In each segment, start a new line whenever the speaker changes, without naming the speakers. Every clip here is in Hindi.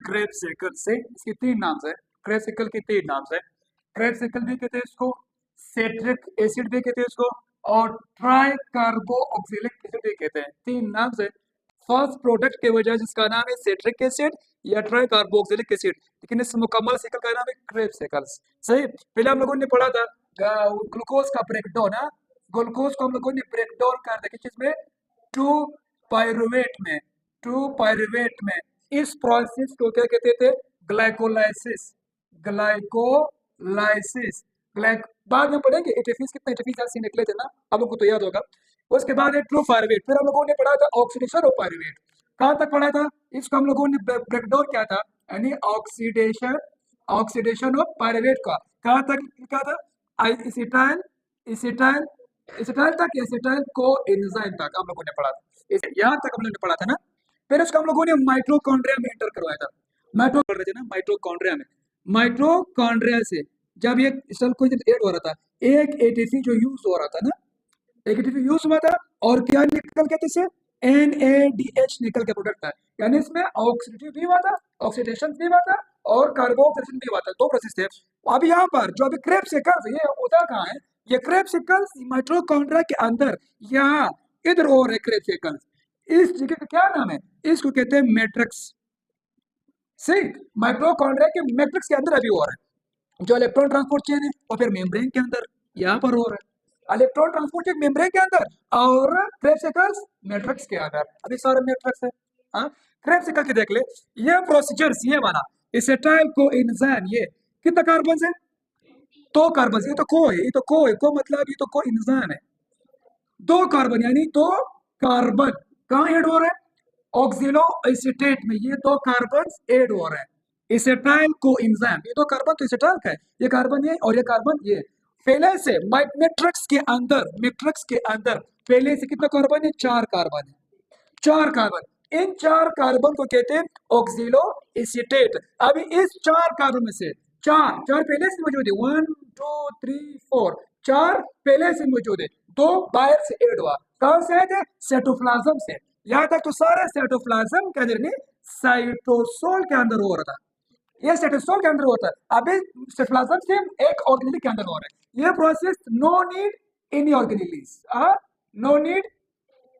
क्रेब्सिकल से, इसके तीन नाम है, क्रेब्सिकल के तीन नाम है। क्रेब्सिकल भी कहते हैं इसको, सेट्रिक एसिड भी कहते हैं इसको, और ट्राई कार्बो ऑक्सिलिक एसिड भी कहते हैं। तीन नाम है। फर्स्ट प्रोडक्ट के वजह जिसका नाम है सेट्रिक एसिड या ट्राई कार्बोक्सिलिक एसिड, लेकिन इस मुकम्मल सिकल का नाम है क्रेब्सिकल। सही। पहले हम लोगों ने पढ़ा था ग्लूकोज का ब्रेकडाउन है। ग्लूकोज को हम लोगों ने ब्रेकडाउन कर दिया किस में, टू पायरुवेट में, टू पायरुवेट में। इस प्रोसेस को क्या कहते थे, ग्लाइकोलाइसिस, ग्लाइकोलाइसिस। बाद में पढ़ेंगे एटीफीज, कितने एटीफीज ऐसे निकले थे ना, आप लोगों को तो याद होगा। उसके बाद है ट्रू पायरुवेट, फिर हम लोगों ने पढ़ा था ऑक्सीडेशन ऑफ पायरुवेट। कहाँ तक पढ़ा था, इसको हम लोगों ने ब्रेकडाउन किया था, यानी ऑक्सीडेशन, ऑक्सीडेशन ऑफ पायरुवेट का कहाँ तक लिखा था, एसिटाइल, एसिटाइल, एसिटाइल तक, एसिटाइल को एंजाइम तक हम लोगों ने पढ़ा था। यहाँ तक हम लोगों ने पढ़ा था ना। फिर उसको हम लोगों ने माइटोकॉन्ड्रिया में एंटर करवाया था। माइटोकॉन्ड्रिया में, माइटोकॉन्ड्रिया से जब ये सेल को ऐड हो रहा था, एक एटीपी जो यूज हो रहा था ना, एक एटीपी यूज हुआ था, और क्या निकल के थे, NADH निकल के प्रोडक्ट था। यानी इसमें ऑक्सीडेटिव भी हुआ था, ऑक्सीडेशन भी हुआ था, और कार्बोक्सिलेशन भी हुआ था। दो प्रोसेस थे। अब यहाँ पर जो अभी क्रेब्सिकल्स, ये होता कहाँ है, ये क्रेब्सिकल्स माइटोकॉन्ड्रिया के अंदर, यहाँ इधर और है क्रेब्सिकल्स। इस जगह का क्या नाम है, इसको कहते हैं मैट्रिक्स। सही। माइटोकॉन्ड्रिया के मैट्रिक्स के अंदर अभी हो रहा है, जो इलेक्ट्रॉन ट्रांसपोर्ट चेन है, और फिर मेम्ब्रेन के अंदर यहाँ पर हो रहा है। इलेक्ट्रॉन ट्रांसपोर्ट चेन मेम्ब्रेन के अंदर, और क्रेब्सिकल्स मैट्रिक्स के अंदर। अभी सारे मैट्रिक्स है। हाँ, क्रेब्सिकल के देख ले, ये प्रोसीजर्स, ये वाला एसिटाइल को एंजाइम, ये कितना कार्बन है, दो कार्बन। ये तो को है, ये तो को है, को मतलब ये तो को एंजाइम है, दो कार्बन, यानी दो कार्बन कहाँ ऐड हो रहे हैं, ऑक्सिलो एसीटेट में, ये दो कार्बन ऐड हो रहे हैं। एसिटाइल को एंजाइम, ये दो कार्बन तो एसिटाइल का है, ये कार्बन ये और ये कार्बन ये। पहले से मैट्रिक्स के अंदर, मैट्रिक्स के अंदर पहले से कितना कार्बन है, चार कार्बन है, चार कार्बन। इन चार कार्बन को कहते हैं ऑक्सिलो एसीटेट। अभी इस चार कार्बन में से चार, चार पहले से मौजूद है, 1 2 3 4, चार पहले से मौजूद है, दो बाहर से ऐड हुआ। कहां से आए थे, साइटोप्लाज्म से। यहाँ तक तो सारा साइटोप्लाज्म के अंदर नहीं, साइटोसोल के अंदर हो रहा था, ये साइटोसोल के अंदर होता है। अभी साइटोप्लाज्म से एक ऑर्गेनेल के अंदर हो रहा है। ये process no need any organelles, no need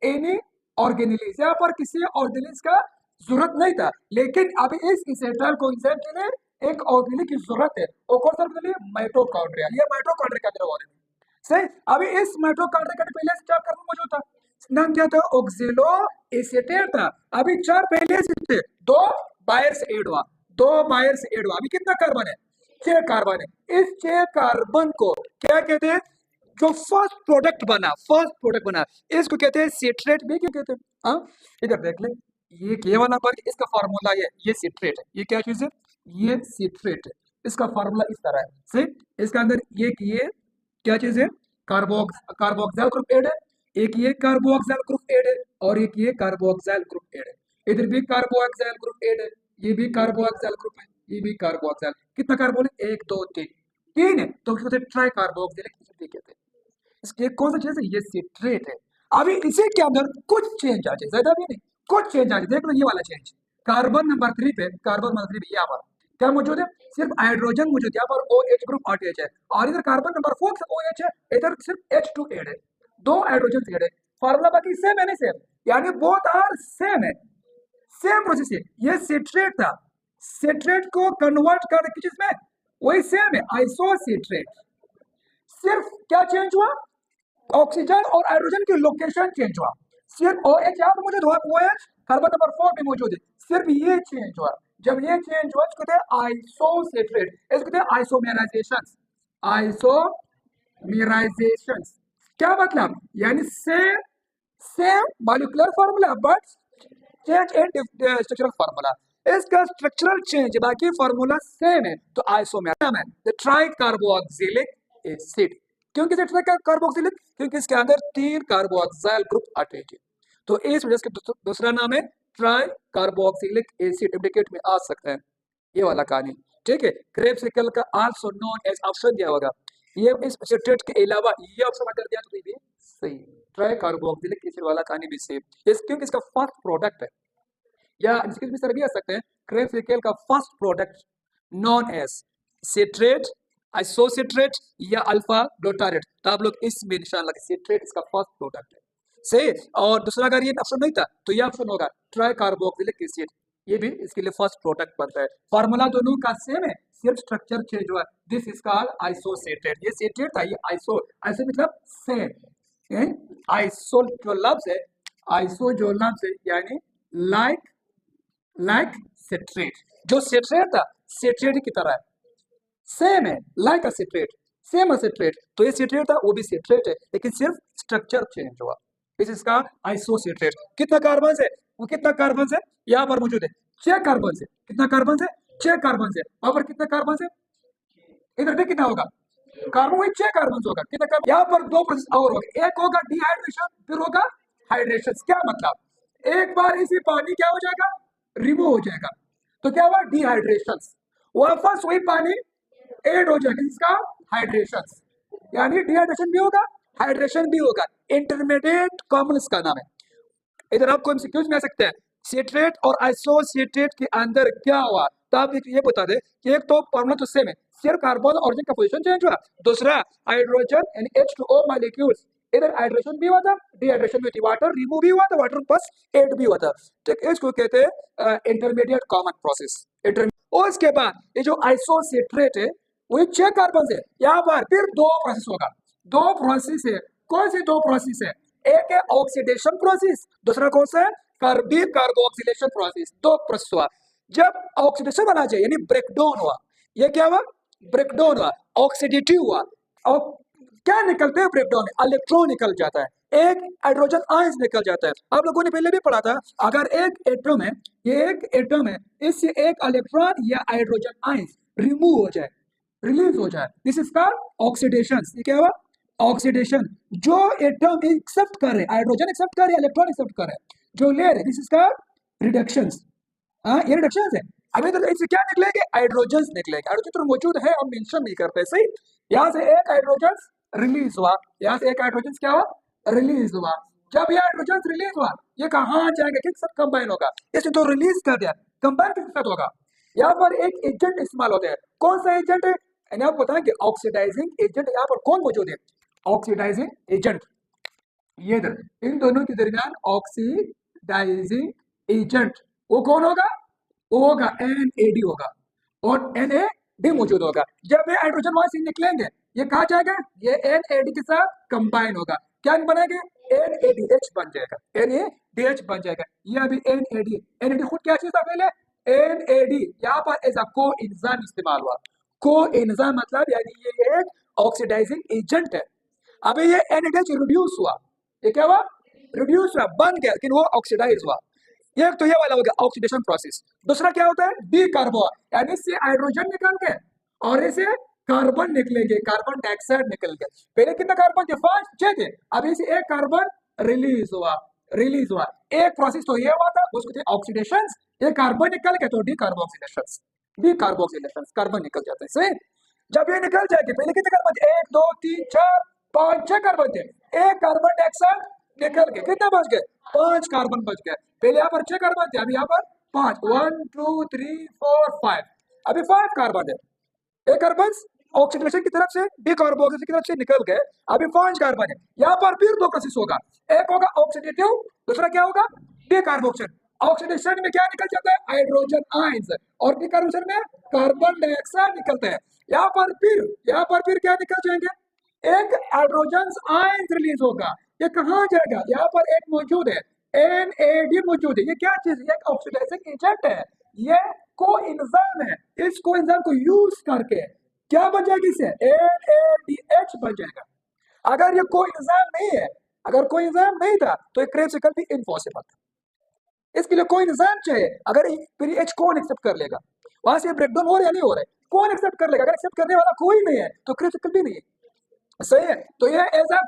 any organelles, यहाँ पर किसी ऑर्गेनेलिस का जरूरत नहीं था, लेकिन अभी इस एसिटाइल कोएंजाइम के लिए एक ऑर्गेनेल की जरूरत है। और कौन सा ऑर्गेनेल, माइटोकॉन्ड्रिया, ये माइटोकॉन्ड्रिया के अंदर हो रहा है। सही। अभी इस माइटोकॉन्ड्रिया का पहले से चार कार्बन मौजूद था, नाम क्या था, ऑक्सिलो एसीटेट था। अभी चार पहले से थे, दो बाहर से ऐड हुआ, दो बाहर से ऐड हुआ। अभी कितना कार्बन है, छह कार्बन है। इस छह कार्बन को क्या कहते हैं, जो फर्स्ट प्रोडक्ट बना, फर्स्ट प्रोडक्ट बना, इसको कहते हैं सिट्रेट भी क्यों कहते हैं। हाँ, इधर देख ले, ये केवल पर इसका फार्मूला ये सिट्रेट है, ये क्या चीज है, ये सिट्रेट है। इसका फार्मूला इस तरह है। सही। इसके अंदर ये क्या चीज है, कार्बोक्सिल ग्रुप एड है, एक ये कार्बोक्सिल ग्रुप एड है, और एक ये कार्बोक्सिल ग्रुप एड है। इधर भी कार्बोक्सिल ग्रुप एड है, ये भी कार्बोक्सिल ग्रुप है, ये भी कार्बोक्सिल। कितना कार्बन है, 1 2 3, तीन है, तो उसको ट्राई कार्बोक्सिलिक एसिड कहते हैं। इसके कौन सा चीज है, ये सिट्रेट है। अभी इसी के अंदर कुछ चेंज आ जाए, ज्यादा भी नहीं, कुछ चेंज आ जाए। देख लो ये वाला चेंज, कार्बन नंबर 3 पे, कार्बन नंबर 3 पे यहाँ पर क्या मौजूद है, सिर्फ हाइड्रोजन मौजूद है, यहाँ पर OH ग्रुप RTH है, और इधर कार्बन नंबर 4 से OH है, इधर सिर्फ H2 एड है, दो हाइड्रोजन एड है। फार्मूला बाकी सेम है नहीं सेम, यानी बोथ आर सेम है, सेम प्रोसेस है। ये सिट्रेट था, सिट्रेट को कन्वर्ट कर किस चीज में, वही सेम है, आइसोसिट्रेट। सिर्फ क्या चेंज हुआ, ऑक्सीजन और हाइड्रोजन की लोकेशन चेंज हुआ। सिर्फ OH यहाँ पर मौजूद हुआ, OH कार्बन नंबर 4 पे मौजूद है, सिर्फ ये चेंज हुआ। जब ये चेंज हुआ, इसको कहते हैं आइसोसिट्रेट, इसको कहते हैं आइसोमेराइजेशन, आइसोमेराइजेशन। क्या मतलब, यानी same same molecular formula but change in structural formula. इसका स्ट्रक्चरल चेंज, बाकी फार्मूला सेम है, तो आइसोमेर है, ट्राई कार्बोक्सिलिक एसिड। क्योंकि कार्बोक्सिलिक, क्योंकि इसके अंदर 3 कार्बोक्सिल ग्रुप अटैच है, तो इस वजह से दूसरा नाम है ट्राई कार्बोक्सिलिक एसिड, इंडिकेट में आ सकता है ये वाला कहानी। ठीक है। क्रेब्सिकल का आल्सो नोन एज ऑप्शन दिया होगा, ये इस सिट्रेट के अलावा ये ऑप्शन अगर दिया तो भी सही, ट्राई कार्बोक्सिलिक एसिड वाला कहानी भी सेम, क्योंकि इसका फर्स्ट प्रोडक्ट है, या इसके भी सर भी आ सकते हैं क्रेब्स का first product known as citrate, isocitrate या अल्फा ग्लूटारेट। तो आप लोग इसमें निशान लगे, सिट्रेट इसका फर्स्ट प्रोडक्ट है, सही। और दूसरा अगर ये ऑप्शन नहीं था तो ये ऑप्शन होगा ट्राई कार्बोक्सिलिक एसिड, ये भी इसके लिए फर्स्ट प्रोडक्ट बनता है। फॉर्मूला दोनों का सेम है, सिर्फ स्ट्रक्चर चेंज हुआ। दिस इज कॉल्ड आइसोसिट्रेट, ये सिट्रेट था, ये आइसो, आइसो मतलब सेम, आइसो जो लफ्ज है, आइसो जो लफ्ज है यानी लाइक सिट्रेट, जो सिट्रेट था सिट्रेट की तरह है, सेम है, लाइक अ सिट्रेट, सेम अ सिट्रेट। तो ये सिट्रेट था, वो भी सिट्रेट है, लेकिन सिर्फ स्ट्रक्चर चेंज हुआ। इस इसका आइसोसिट्रेट। कितना कार्बन है, वो कितना कार्बन है यहाँ पर मौजूद है, 6 कार्बन है। कितना कार्बन है, 6 कार्बन है। वहां पर कितना कार्बन है, इधर भी कितना होगा कार्बन, वही 6 कार्बन होगा। कितना कार्बन, यहाँ पर 2 प्रोसेस और होगा, एक होगा डिहाइड्रेशन, फिर होगा हाइड्रेशन। क्या मतलब, एक बार इसी पानी क्या हो जाएगा, रिमूव हो जाएगा, तो क्या हुआ डिहाइड्रेशन, वापस वही पानी एड हो जाएगा, इसका हाइड्रेशन, यानी डिहाइड्रेशन भी होगा हाइड्रेशन भी होगा, इंटरमीडिएट कॉमन इसका नाम है। इधर आपको एमसीक्यूज में आ सकते हैं, सिट्रेट और आइसोसिट्रेट के अंदर क्या हुआ, तो आप ये बता दे कि एक तो फॉर्मूला तो सेम है, सिर्फ कार्बन ऑरिजिन का पोजीशन चेंज हुआ, दूसरा हाइड्रोजन यानी H2O मॉलिक्यूल्स, इधर हाइड्रेशन भी हुआ था, डिहाइड्रेशन भी थी, वाटर रिमूव भी हुआ था, वाटर प्लस एड भी हुआ था, ठीक है। इसको कहते हैं इंटरमीडिएट कॉमन प्रोसेस। और इसके बाद ये जो आइसोसिट्रेट है वही 6 कार्बन है, यहाँ पर फिर 2 प्रोसेस होगा, 2 प्रोसेस है। कौन सी 2 प्रोसेस है, एक है ऑक्सीडेशन प्रोसेस, दूसरा कौन सा है कार्बोक्सिलेशन प्रोसेस। 2 प्रोसेस हुआ, जब ऑक्सीडेशन बना जाए यानी ब्रेकडाउन हुआ, ये क्या हुआ ब्रेकडाउन हुआ, ऑक्सीडेटिव हुआ, और क्या निकलते हैं ब्रेकडाउन में, इलेक्ट्रॉन निकल जाता है, एक हाइड्रोजन आयंस निकल जाता है। आप लोगों ने पहले भी पढ़ा था, अगर एक एटम है, ये एक एटम है, इससे एक इलेक्ट्रॉन या हाइड्रोजन आयंस रिमूव हो जाए, रिलीज हो जाए, दिस इज कॉल्ड ऑक्सीडेशन। ये क्या हुआ ऑक्सीडेशन। जो एटम एक्सेप्ट कर रहे, हाइड्रोजन एक्सेप्ट कर रहे, इलेक्ट्रॉन एक्सेप्ट कर रहे, जो ले रहे, दिस इज कॉल्ड रिडक्शन। हाँ ये रिडक्शन है। अभी तो इससे क्या निकलेंगे, हाइड्रोजन निकलेंगे, हाइड्रोजन तो मौजूद है, हम मेंशन नहीं करते, सही। यहाँ से एक हाइड्रोजन रिलीज हुआ, यहाँ से एक हाइड्रोजन क्या हुआ रिलीज हुआ, जब ये हाइड्रोजन रिलीज हुआ ये कहाँ जाएगा, किसके साथ कंबाइन होगा, इसने तो रिलीज कर दिया, कंबाइन किसके साथ होगा, यहाँ पर एक एजेंट इस्तेमाल होते हैं, कौन सा एजेंट है, यानी आपको बताएंगे ऑक्सीडाइजिंग एजेंट यहाँ पर कौन मौजूद है, ऑक्सीडाइजिंग एजेंट, ये इधर इन दोनों के दरमियान ऑक्सीडाइजिंग एजेंट वो कौन होगा, वो होगा NAD होगा, और NAD मौजूद होगा। जब ये हाइड्रोजन वहां से निकलेंगे ये कहा जाएगा, ये NAD के साथ कंबाइन होगा, क्या बनेगा NADH बन जाएगा, NADH बन जाएगा। ये अभी NAD खुद क्या चीज था पहले, NAD यहाँ पर एज अ को एंजाइम इस्तेमाल हुआ, को एंजाइम मतलब यानी ये एक ऑक्सीडाइजिंग एजेंट है। अभी ये NADH रिड्यूस हुआ, ये क्या हुआ रिड्यूस हुआ, बन गया, लेकिन वो ऑक्सीडाइज हुआ। एक तो ये वाला हो गया ऑक्सीडेशन प्रोसेस। दूसरा क्या होता है डी कार्बो, यानी इससे हाइड्रोजन निकल के और इसे कार्बन निकलेंगे, कार्बन डाइऑक्साइड निकल गया। पहले कितना कार्बन थे 5 6 थे, अब इसे एक कार्बन रिलीज हुआ, एक प्रोसेस तो ये हुआ था, उसको थे ऑक्सीडेशन, ये कार्बन निकल गया तो डी कार्बोक्सिलेशन, कार्बन निकल जाता है, सही। जब ये निकल जाएगी, पहले कितने कार्बन थे 1 2 3 4 5 6 कार्बन थे, एक कार्बन डाइऑक्साइड निकल के कितना बच गए 5 कार्बन बच गए। पहले यहाँ पर 6 कार्बन थे, अभी यहाँ पर 5, 1 2 3 4 5, अभी 5 कार्बन है, एक कार्बन ऑक्सीडेशन की तरफ से डिकार्बोक्सिलेशन की तरफ से निकल गए, अभी 5 कार्बन है। यहाँ पर फिर 2 प्रोसेस होगा, एक होगा ऑक्सीडेटिव, दूसरा क्या होगा डिकार्बोक्सिलेशन। ऑक्सीडेशन में क्या निकल जाता है हाइड्रोजन आयंस, और डिकार्बोक्सिलेशन में कार्बन डाइऑक्साइड निकलता है। यहाँ पर फिर क्या निकल जाएंगे, एक हाइड्रोजन आयंस रिलीज होगा, ये कहाँ जाएगा, यहाँ पर एक मौजूद है NAD मौजूद है, ये क्या चीज, ये ऑक्सीडाइजिंग एजेंट है, ये कोएंजाइम है, इस कोएंजाइम को यूज करके क्या बन जाएगी, इसे NADH बन जाएगा। अगर ये कोएंजाइम नहीं है, अगर कोएंजाइम नहीं था तो एक क्रेब्स भी इम्पॉसिबल था, इसके लिए कोएंजाइम चाहिए। अगर फिर H कौन एक्सेप्ट कर लेगा, वहां से ब्रेकडाउन हो रहा है या नहीं हो रहा है, कौन एक्सेप्ट कर लेगा, अगर एक्सेप्ट करने वाला कोई नहीं है तो क्रेब्स भी नहीं है, सही है। तो ये एज अ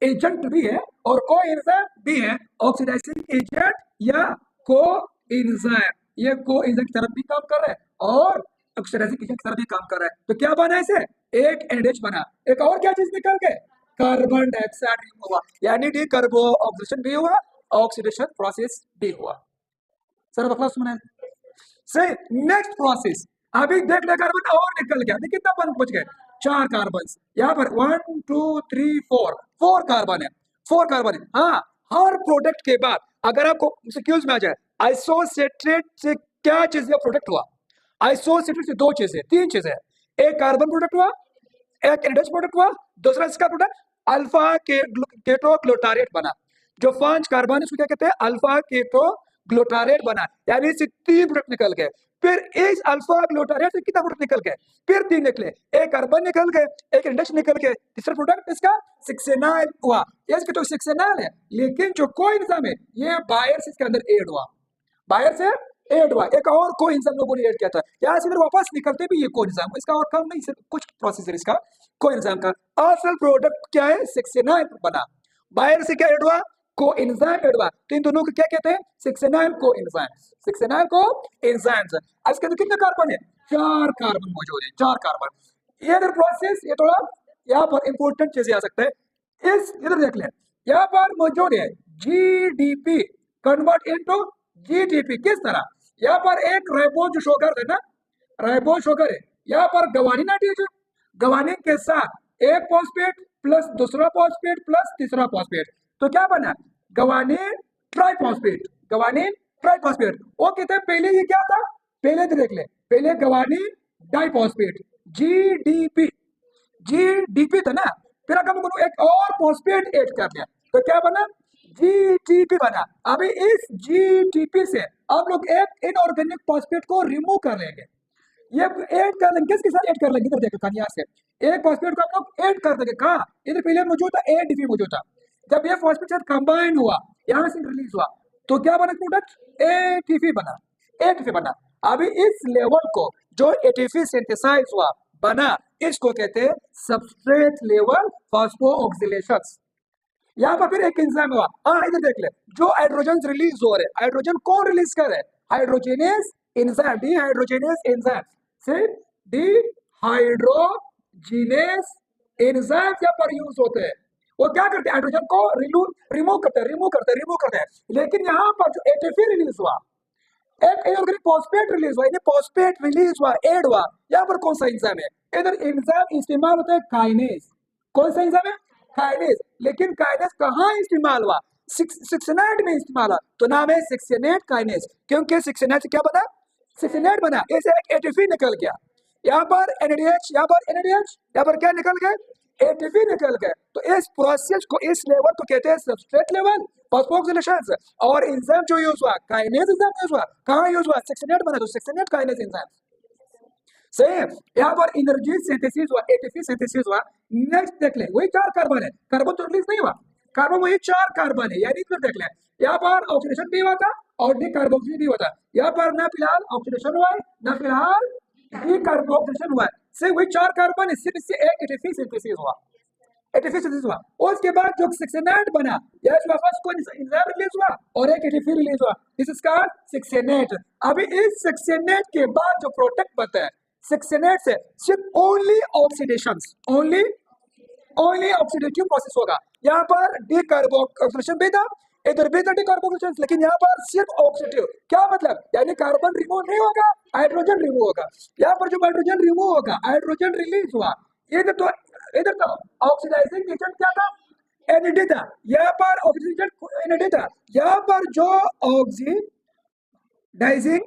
एजेंट भी है और कोएंजाइम भी है, ऑक्सीडाइजिंग एजेंट या कोएंजाइम, ये कोएंजाइम की तरफ भी काम कर रहा है और ऑक्सीडाइजिंग एजेंट की तरफ भी काम कर रहा है। तो क्या बना इसे, एक NH बना, एक और क्या चीज निकल गए कार्बन डाइऑक्साइड रिमूव हुआ, यानी डी कार्बोक्सिलेशन भी हुआ, ऑक्सीडेशन प्रोसेस भी हुआ। सर बकवास सुना है। सही, नेक्स्ट प्रोसेस। अभी देख ले कार्बन और निकल गया, अभी कितना बन बच गए, 4 कार्बन। यहाँ पर 1 2 3 4 कार्बन है, 4 कार्बन है। हाँ, हर प्रोडक्ट के बाद अगर आपको क्यूज में आ जाए आइसोसेट्रेट से क्या चीज प्रोडक्ट हुआ, आइसोसेट्रेट से 2 चीजें 3 चीजें, एक कार्बन प्रोडक्ट हुआ, एक एनएच प्रोडक्ट हुआ, दूसरा इसका प्रोडक्ट अल्फा केटो ग्लूटारेट बना। जो 5 कार्बन इसको क्या कहते हैं, अल्फा केटो ग्लूटारेट बना, यानी इससे 3 प्रोडक्ट निकल गए। फिर इस अल्फा ग्लूटारेट से कितना प्रोडक्ट निकल गए, फिर 3 निकले, एक कार्बन निकल गए, एक एनएच निकल गए, तीसरा प्रोडक्ट इसका सक्सेनाइल हुआ। इसके तो सक्सेनाइल है, लेकिन जो कोएंजाइम है ये बायर से इसके अंदर ऐड हुआ, बायर से ऐड हुआ, एक और कोएंजाइम लोगों ने ऐड किया था। यहाँ से फिर वापस निकलते भी ये कोएंजाइम, इसका और काम नहीं, सिर्फ कुछ प्रोसीजर इसका कोएंजाइम का। असल प्रोडक्ट क्या है, सक्सेनाइल बना, बायर से क्या ऐड हुआ, कोएंजाइम ऐड हुआ। तो इन दोनों को क्या कहते हैं, सक्सेनाइल कोएंजाइम, सक्सेनाइल कोएंजाइम्स। इसके अंदर कितने कार्बन है, 4 कार्बन मौजूद है, 4 कार्बन। ये अगर प्रोसेस, ये थोड़ा यहाँ पर इंपॉर्टेंट चीजें आ सकते हैं। इस इधर देख लें, यहाँ पर मौजूद है जीडीपी कन्वर्ट इनटू जीटीपी। किस तरह, यहाँ पर एक राइबोज शुगर है ना, राइबोज शुगर है, यहाँ पर गवानीन नाइट्रोजन, गवानीन के साथ एक फॉस्फेट प्लस दूसरा फॉस्फेट प्लस तीसरा फॉस्फेट, तो क्या बना, गवानीन ट्राइफॉस्फेट, गवानीन ट्राइफॉस्फेट। वो कहते हैं पहले ये क्या था, पहले तो देख ले, पहले गवानीन डाइफॉस्फेट जीडीपी, जीडीपी था ना, फिर अगर एक और फॉस्फेट ऐड कर दिया तो क्या बना, जीटीपी बना। अभी इस जीटीपी से आप लोग एक इनऑर्गेनिक फॉस्फेट को रिमूव कर लेंगे, ये ऐड कर लेंगे, किसके साथ ऐड कर लेंगे, इधर देखो कहां से एक फॉस्फेट को आप लोग ऐड कर देंगे, कहां, इधर पहले मौजूद था एडीपी मौजूद था, जब ये फॉस्फेट साथ कंबाइन हुआ, यहां से रिलीज हुआ, तो क्या बना प्रोडक्ट, एटीपी बना, एटीपी बना। अभी इस लेवल को जो एटीपी सिंथेसाइज हुआ बना, इसको कहते हैं सबस्ट्रेट लेवल फॉस्फोऑक्सीलेशन। यहाँ पर फिर एक एंजाइम हुआ, हाँ इधर देख ले, जो हाइड्रोजन रिलीज हो रहे, हाइड्रोजन कौन रिलीज कर रहे हैं, हाइड्रोजेनेस एंजाइम, डिहाइड्रोजेनेस एंजाइम से डिहाइड्रोजिनेस एंजाइम यहाँ पर यूज होते हैं। वो क्या करते हैं, हाइड्रोजन को रिमूव करते हैं, रिमूव करते हैं, रिमूव करते हैं। लेकिन यहाँ पर जो एटीपी रिलीज हुआ, एक इनऑर्गेनिक फॉस्फेट रिलीज हुआ, यानी फॉस्फेट रिलीज हुआ, ऐड हुआ, यहाँ पर कौन सा एंजाइम है, इधर एंजाइम इस्तेमाल होता है काइनेज। कौन सा एंजाइम है, काइनेज। लेकिन काइनेज कहाँ इस्तेमाल हुआ, सक्सेनाइड में इस्तेमाल हुआ, तो नाम है सक्सेनेट काइनेज, क्योंकि सक्सेनाइड से क्या बना, सक्सेनाइड बना। ऐसे एक एटीपी निकल गया, यहाँ पर एनएडीएच, यहाँ पर एनएडीएच, यहाँ पर क्या निकल गए, एटीपी निकल गए। तो इस प्रोसेस को, इस लेवल को कहते हैं सबस्ट्रेट लेवल फॉस्फोऑक्सीलेशन। और एंजाइम जो यूज हुआ, काइनेज एंजाइम यूज हुआ, कहाँ यूज हुआ, सक्सेनेट बना, तो सक्सेनेट काइनेज एंजाइम। सही है, यहाँ पर एनर्जी सिंथेसिस हुआ, एटीपी सिंथेसिस हुआ। नेक्स्ट देख ले, वही 4 कार्बन है, कार्बन तो रिलीज नहीं हुआ, कार्बन वही 4 कार्बन है, यानी फिर देख ले, यहाँ पर ऑक्सीडेशन भी हुआ था और डीकार्बोक्सिलेशन भी हुआ था। यहाँ पर ना फिलहाल ऑक्सीडेशन हुआ है, ना फिलहाल डीकार्बोक्सिलेशन हुआ है, सिर्फ वही 4 कार्बन है, सिर्फ इससे एक एटीपी सिंथेसिस हुआ, एटीपी सिंथेसिस हुआ। उसके बाद जो सक्सेनेट बना, यह वापस को एंजाइम रिलीज हुआ और एक एटीपी रिलीज हुआ, दिस इज कॉल्ड सक्सेनेट। अभी इस सक्सेनेट के बाद जो प्रोडक्ट बनता है सक्सेनेट से, सिर्फ only oxidation, only oxidative process होगा। यहाँ पर डीकार्बोक्सिलेशन भी था, इधर भी था डीकार्बोक्सिलेशन, लेकिन यहाँ पर सिर्फ ऑक्सीडेटिव। क्या मतलब, यानी कार्बन रिमूव नहीं होगा, हाइड्रोजन रिमूव होगा। यहाँ पर जो हाइड्रोजन रिमूव होगा, हाइड्रोजन रिलीज हुआ, इधर तो ऑक्सीडाइजिंग एजेंट क्या था, एनएडी था, यहाँ पर ऑक्सीडेशन एनएडी था। यहाँ पर जो ऑक्सीडाइजिंग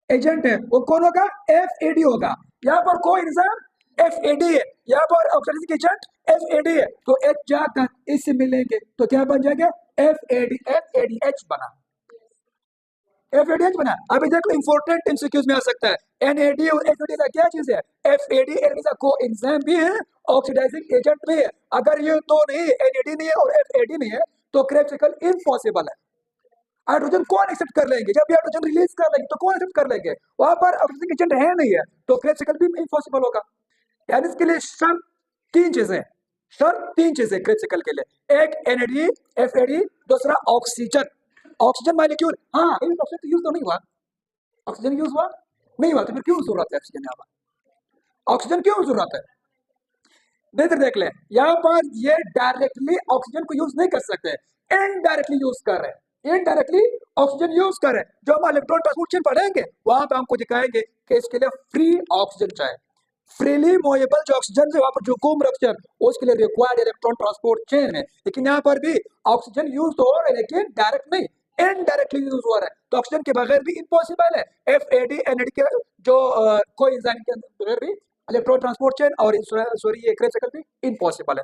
एजेंट है वो कौन होगा, एफएडी होगा। यहाँ पर कोई एंजाइम एफएडी है, यहाँ पर ऑक्सीडाइजिंग एजेंट एफएडी है, तो एच जाकर इससे मिलेंगे तो क्या बन जाएगा, एफएडीएच बना, एफएडीएच बना। अभी देखो इंपॉर्टेंट एमसीक्यूज में आ सकता है, एनएडी और एफएडी का क्या चीज है, एफएडी का कोएंजाइम भी है, ऑक्सीडाइजिंग एजेंट भी है। अगर ये तो नहीं, एनएडी नहीं है और एफएडी नहीं है, तो क्रेप्सिकल इम्पॉसिबल है। हाइड्रोजन कौन एक्सेप्ट कर लेंगे, जब हाइड्रोजन रिलीज कर लेंगे तो कौन एक्सेप्ट कर लेंगे, वहां पर ऑक्सीजन एजेंट है नहीं है, तो क्रेप्सिकल भी इम्पॉसिबल होगा। यानी इसके लिए शर्त 3 चीजें, शर्त 3 चीजें क्रेप्सिकल के लिए, एक एनएडी एफएडी, दूसरा ऑक्सीजन, ऑक्सीजन मॉलिक्यूल। हाँ, इन ऑक्सीजन यूज तो नहीं हुआ, ऑक्सीजन यूज हुआ नहीं हुआ, तो फिर क्यों जरूरत है ऑक्सीजन, यहाँ पर ऑक्सीजन क्यों जरूरत है, देख ले, यहाँ पर ये डायरेक्टली ऑक्सीजन को यूज नहीं कर सकते, इनडायरेक्टली यूज कर रहे हैं। इनडायरेक्टली ऑक्सीजन यूज करें। जो हम इलेक्ट्रॉन ट्रांसपोर्ट चेन पढ़ेंगे वहां पे हमको दिखाएंगे कि इसके लिए फ्री ऑक्सीजन चाहिए, फ्रीली मूवेबल जो ऑक्सीजन है वहां पर जो घूम रहे ऑक्सीजन उसके लिए रिक्वायर्ड इलेक्ट्रॉन ट्रांसपोर्ट चेन है। लेकिन यहाँ पर भी ऑक्सीजन यूज तो हो रहा है लेकिन डायरेक्ट नहीं, इनडायरेक्टली यूज हो रहा है, तो ऑक्सीजन के बगैर भी इम्पॉसिबल है। FAD NAD के जो कोई एंजाइम के बगैर भी इलेक्ट्रॉन ट्रांसपोर्ट चेन और सॉरी ये क्रेब साइकिल भी इम्पॉसिबल है।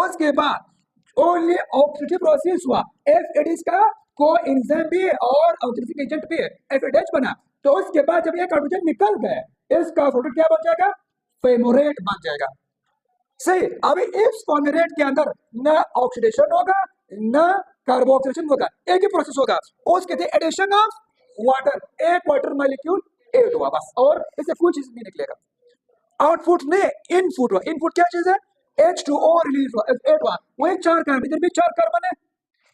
उसके बाद ओनली ऑक्सीडेटिव प्रोसेस हुआ, FAD का को एंजाइम भी है और ऑक्सीडेटिव एजेंट भी है, FADH बना। तो उसके बाद जब ये हाइड्रोजन निकल गए इसका प्रोडक्ट क्या बन जाएगा, फेमोरेट बन जाएगा। सही, अभी इस फॉर्मेट के अंदर न ऑक्सीडेशन होगा न कार्बोक्सिलेशन होगा, एक ही प्रोसेस होगा, उसके थे एडिशन ऑफ वाटर, एक वाटर मॉलिक्यूल ऐड हुआ बस, और इससे कोई चीज नहीं निकलेगा। आउटपुट में इनपुट हुआ, इनपुट क्या चीज है, H2O रिलीज हुआ, ऐड हुआ, वही 4 कार्बन, इधर भी 4 कार्बन है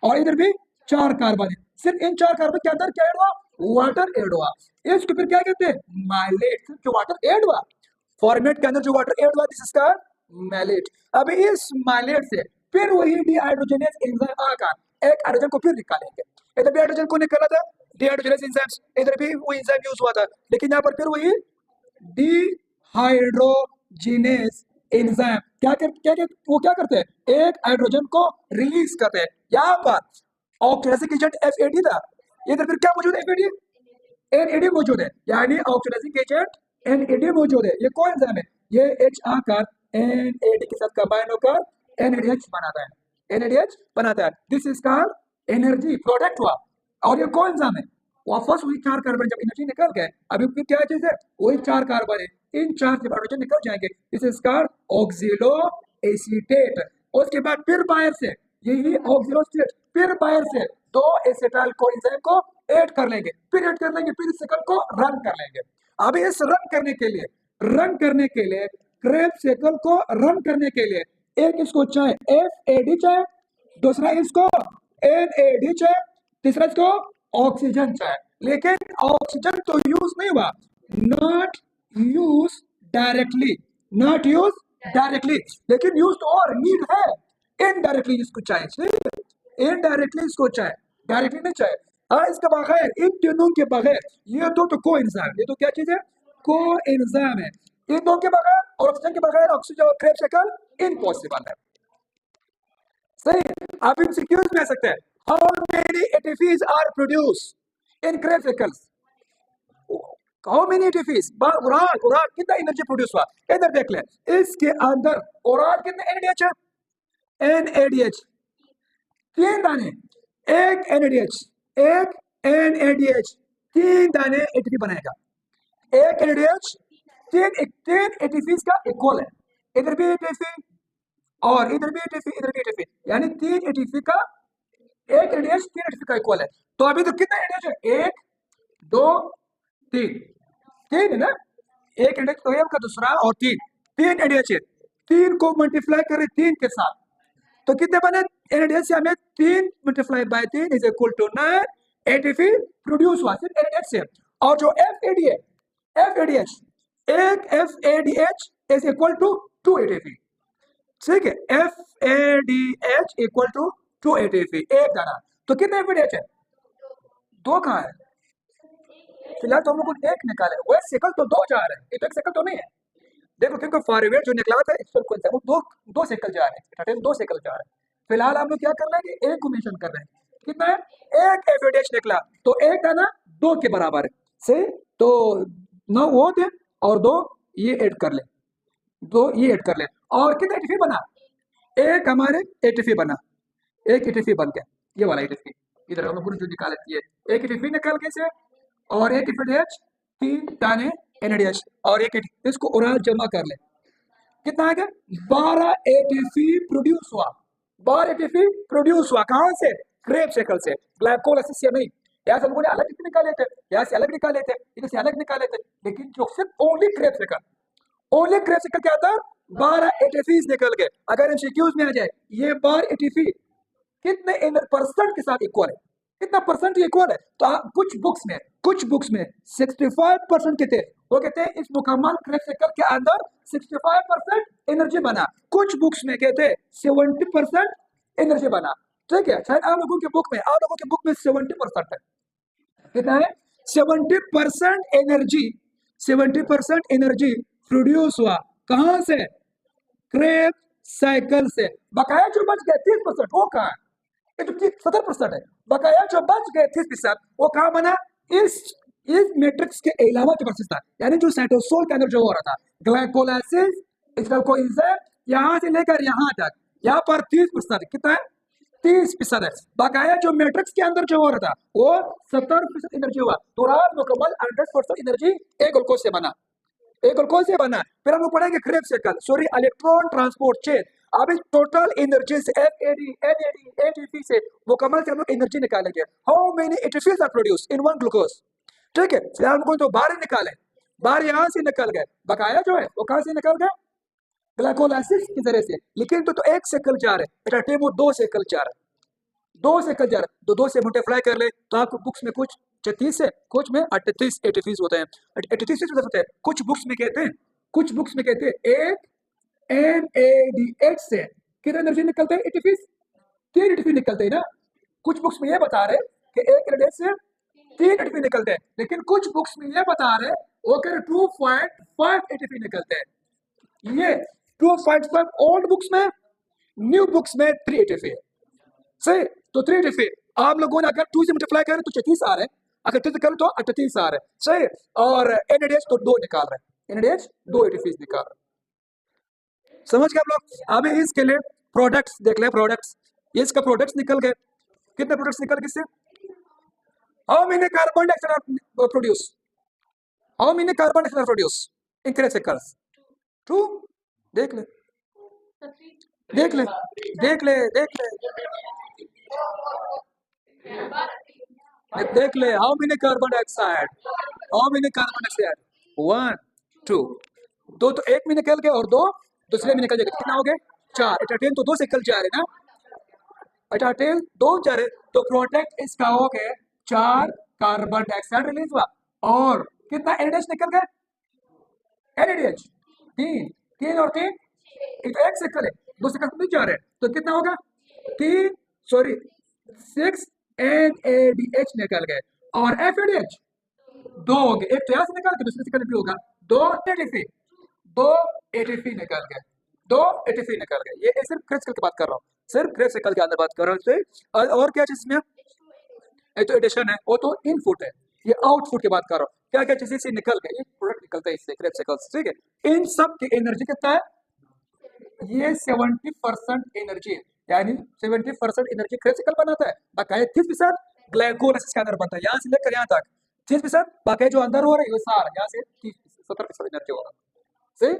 और इधर भी 4 कार्बन है, सिर्फ इन 4 कार्बन के अंदर क्या ऐड हुआ, वाटर ऐड हुआ। इसको फिर क्या कहते हैं, माइलेट, जो वाटर ऐड हुआ फॉर्मेट के अंदर जो वाटर ऐड हुआ दिस इज कॉल्ड मैलेट। अब इस मैलेट से फिर वही डिहाइड्रोजनेस एंजाइम आकर एक हाइड्रोजन को फिर निकालेंगे, इधर भी हाइड्रोजन को निकाला था डिहाइड्रोजनेस एंजाइम्स, इधर भी वो एंजाइम यूज हुआ था, लेकिन यहाँ पर फिर वही डिहाइड्रोजिनेस एंजाइम वो क्या करते हैं, एक हाइड्रोजन को रिलीज करते हैं। यहाँ पर ऑक्सीडाइजिंग एजेंट FAD था, इधर फिर क्या मौजूद है, FAD NAD मौजूद है, यानी ऑक्सीडाइजिंग एजेंट NAD मौजूद है। ये कौन एंजाइम है, ये H आकर NAD के साथ कंबाइन होकर NADH बनाता है, NADH बनाता है, this is called energy product हुआ। और ये कौन एंजाइम है, वापस वही 4 कार्बन, जब एनर्जी निकल गए अभी फिर क्या चीज है, वही 4 कार्बन है, इन 4 से हाइड्रोजन निकल जाएंगे, this is called oxalo acetate. उसके बाद फिर बाहर से यही ऑक्सिलो एसीटेट फिर बाहर से 2 एसिटाइल कोएंजाइम को ऐड कर लेंगे, फिर ऐड कर लेंगे, फिर इस साइकिल को रन कर लेंगे। अभी इस रन करने के लिए क्रेब साइकिल को रन करने के लिए एक इसको चाहे FAD चाहे, दूसरा इसको NAD चाहे, तीसरा इसको ऑक्सीजन चाहे, लेकिन ऑक्सीजन तो यूज नहीं हुआ, नॉट यूज डायरेक्टली, लेकिन यूज तो और नीड है, इनडायरेक्टली इसको चाहिए, इनडायरेक्टली इसको चाहे, डायरेक्टली नहीं चाहे। हाँ, इसके बगैर, इन तीनों के बगैर, ये तो को एंजाइम, ये तो क्या चीज है, को एंजाइम है, इन दोनों के बगैर और ऑक्सीजन के बगैर ऑक्सीजन और क्रेब साइकिल इम्पॉसिबल है। सही, आप एमसीक्यूज में आ सकते हैं, how many ATPs are produce in Krebs cycles, how many ATPs, overall कितना एनर्जी प्रोड्यूस हुआ, इधर देख ले, इसके अंदर ओराल कितने NADH है, NADH 3 दाने, एक NADH 3 दाने ATP बनाएगा, एक NADH 3 ATPs का इक्वल है, इधर भी ATP और इधर भी ATP, इधर भी ATP, यानी 3 ATP का, एक NADH 3 ATP का इक्वल है। तो अभी तो कितना NADH है, 1 2 3 है ना, एक NADH तो का दूसरा और 3 NADH है, 3 को मल्टीप्लाई करें 3 के साथ तो कितने बने, NADH से हमें 3 multiply by 3 is equal to 9 ATP produce हुआ सिर्फ NADH से। और जो FAD है, FADH, एक FADH is equal to 2 ATP, ठीक है, FADH इक्वल टू 2 ATP, एक दाना, तो कितने FADH है, 2 कहाँ है, फिलहाल तो हम लोग एक निकाले, वो साइकिल तो 2 जा रहे हैं, एक साइकिल तो नहीं है, देखो क्योंकि फॉरवर्ड जो निकला था वो 2 साइकिल जा रहे हैं, 2 साइकिल जा रहे हैं। फिलहाल हम लोग क्या कर रहे हैं, एक को मेंशन कर रहे हैं, कितना है, एक FADH निकला, तो एक दाना 2 के बराबर है, सही, तो 9 वो थे और 2 ये ऐड कर ले, 2 ये ऐड कर ले, और कितना ATP बना, एक हमारे ATP बना, एक ATP बन गया, ये वाला ATP, इधर हम लोग जो निकाल लेती है, एक ATP निकाल के से, और एक FADH 3 दाने NADH और एक ATP, इसको ओराल जमा कर ले, कितना आ गया, 12 ATP प्रोड्यूस हुआ, 12 ATP प्रोड्यूस हुआ, कहां से, क्रेब साइकिल से, ग्लाइकोलाइसिस से नहीं, यहाँ से हम लोगों ने अलग निकाले थे, यहाँ से अलग निकाले थे, इधर से अलग निकाले थे, लेकिन जो सिर्फ ओनली क्रेब साइकिल क्या था, 12 ATPs निकल गए। अगर एमसीक्यूज में आ जाए, ये 12 ATP कितने परसेंट के साथ इक्वल है, कितना परसेंट इक्वल है, तो कुछ बुक्स में 65% के थे, वो कहते हैं इस मुकम्मल क्रेब साइकिल के अंदर 65% एनर्जी बना, कुछ बुक्स में कहते हैं 70% एनर्जी बना। ठीक है, शायद आप लोगों के बुक में 70% है। कितना है? 70% एनर्जी, 70% एनर्जी प्रोड्यूस हुआ कहां से? क्रेब साइकिल से। बकाया जो बच गया 30%, वो कहाँ है? ये तो 70% है। बकाया जो बच गए 30% वो कहाँ बना? इस मैट्रिक्स के अलावा जो प्रोसेस था, यानी जो साइटोसोल के अंदर जो हो रहा था, ग्लाइकोलाइसिस, इसका कोएंजाइम, यहाँ से लेकर यहाँ तक, यहाँ पर 30%। कितना है? 30% है। बकाया जो मैट्रिक्स के अंदर जो हो रहा था वो 70% एनर्जी हुआ। तो मुकम्मल 100% एनर्जी एक ग्लूकोज से बना, एक ग्लूकोज से बना। फिर हम लोग पढ़ेंगे Krebs cycle, sorry electron transport chain. अब इस टोटल एनर्जी से एटीपी से मुकम्मल से हम लोग एनर्जी निकालेंगे। How many ATPs are produce in one glucose? ठीक है, फिर हमको तो बाहर निकाले, बाहर यहाँ से निकल गए। बकाया जो है वो कहाँ से निकल गए? ग्लाइकोलाइसिस की तरह से। लेकिन तो एक से कल्चर है बेटा, टेमो 2 से कल्चर है, 2 से कल्चर, तो 2 से मल्टीप्लाई कर ले तो आपको बुक्स में कुछ 36 है, कुछ में 38 एटीपीज होते हैं। 38 होते हैं, कुछ बुक्स में कहते हैं, कुछ बुक्स में कहते हैं एक NADH से कितने एनर्जी निकलते हैं? एटीपीज 3 एटीपी निकलते हैं ना। कुछ बुक्स में ये बता रहे कि एक NADH से 3 एटीपी निकलते हैं, लेकिन कुछ बुक्स में ये बता रहे वो कह रहे 2.5 एटीपी निकलते हैं। ये 2.5 ओल्ड बुक्स में, न्यू बुक्स में 3 एटीपी है। सही, तो 3 एटीपी आप लोगों ने अगर 2 से मल्टीप्लाई करें तो 36 आ रहे हैं, अगर 3 करें तो 38 आ रहे हैं। सही, और NADH तो 2 निकाल रहे हैं, NADH 2 एटीपीज निकाल रहे हैं। समझ गए आप लोग? अभी इसके लिए प्रोडक्ट्स देख ले, प्रोडक्ट्स, ये इसका प्रोडक्ट्स निकल गए। कितने प्रोडक्ट्स निकल किससे? How many carbon dioxide produce, how many carbon dioxide produce in chemicals? 2। देख ले, देख ले, देख ले, देख ले, देख ले, how many carbon dioxide, how many carbon dioxide? 1 2, 2 तो एक में निकल गए और 2 दूसरे में निकल जाएगा। कितना हो गए? 4। एटाटेन तो 2 से निकल जा रहे ना, एटाटेन 2 जा रहे, तो प्रोडक्ट इसका हो गए 4 कार्बन डाइऑक्साइड रिलीज हुआ। और कितना NADH निकल गए? NADH 3 और 3, एक सेकंड है, 2 सेकंड नहीं जा रहे, तो कितना होगा? 3 सॉरी 6 NADH निकल गए। और FADH 2 हो गए, एक तो यहाँ से निकल के दूसरे सेकंड भी होगा, 2 ATP, 2 ATP निकल गए, 2 ATP निकल गए। ये सिर्फ क्रिस्टल की बात कर रहा हूँ, सिर्फ क्रिस्टल के अंदर बात कर रहा हूँ। और क्या चीज में? ये तो एडिशन है, वो तो इनपुट है, ये आउटपुट की बात कर रहा हूँ। क्या क्या चीजें से निकल गए, प्रोडक्ट निकलता है इससे, क्रिस्टल। ठीक है, इन सब की एनर्जी कितना है? ये 70% एनर्जी है, यानी 70% एनर्जी क्रिस्टल बनाता है, बकाया 30% ग्लाइकोलाइसिस के अंदर बनता है। यहाँ से लेकर यहाँ तक 30%, बाकी जो अंदर हो रहा है ये सारा यहाँ से 70% एनर्जी होगा। सही।